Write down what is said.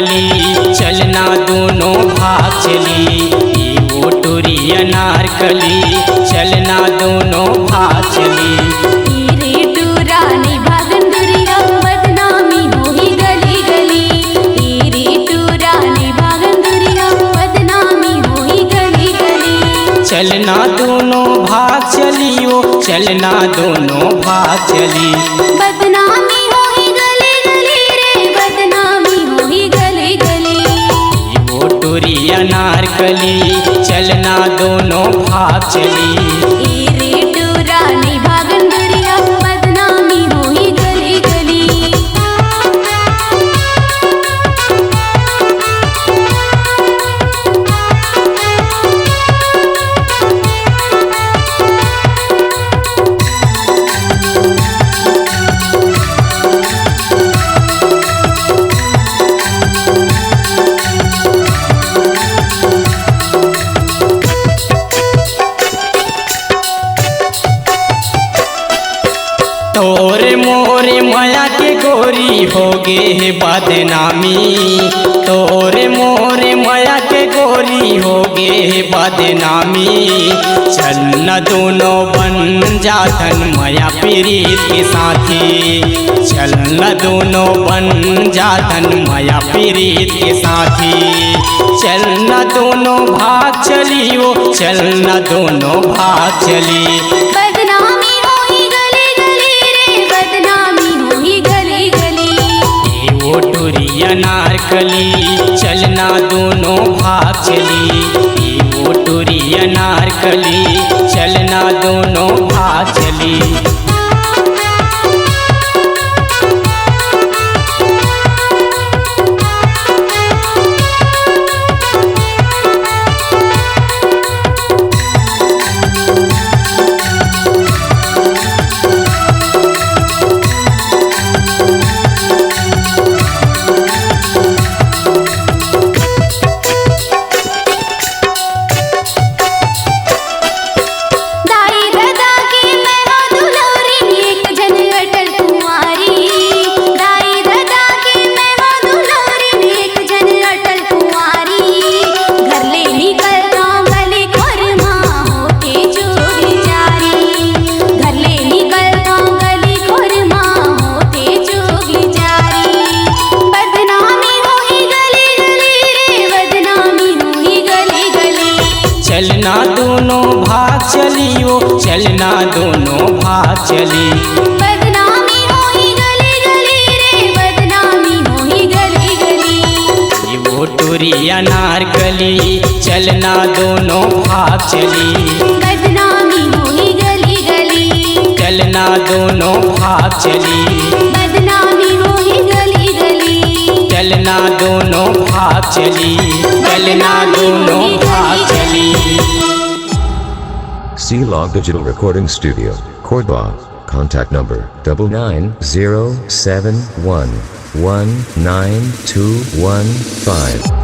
अनारकली चलना दोनों भाग चली। वो टोरी अनारकली चलना दोनों भाग चली। रे टूरानी भागंदुरिया बदनामी होई गली गली। रे टूरानी भागंदुरिया बदनामी होई गली गली। चलना दोनों भाग चली वो चलना दोनों भाग चली। बदनामी होई गली गली रे बदनामी होई गली गली। वो टोरी अनारकली चलना दोनों भाग चली। रे टूरानी भागंदुरिया बदनामी होई गली गली। तोरे मोरे माया के गोरी हो गे बदनामी। तोरे मोरे माया के गोरी हो गे बदनामी। चलना दोनों बन जातन माया पीरीत के साथी। चलना दोनों बन जातन माया पीरीत के साथी। चलना दोनों भाग चली वो चलना दोनों भाग चली। बदनामी होई गली गली रे बदनामी होई गली गली। वो टोरी अनारकली चलना दोनों भाग चली। वो टोरी अनारकली चलना दोनों भाग चली। दाई दादा की मैं हो दुलौरी एक जन अटल कुंवारी। दाई दादा की मैं हो दुलौरी एक जन अटल कुंवारी। घर ले निकलता गली खोरमा होते जोगी जारी। घर ले निकलता गली खोरमा होते जोगी जारी। बदनामी होई गली गली रे बदनामी होई गली गली। चलना दोनों भाग चली वो चलना दोनों भाग चली। बदनामी होई गली गली रे बदनामी होई गली गली। वो टोरी अनारकली चलना दोनों भाग चली। बदनामी होई गली गली। चलना दोनों भाग चली। बदनामी होई गली गली। चलना दोनों भाग चली। चलना दोनों भाग चली। C-Log Digital Recording Studio, Cordoba. Contact number 99071192115.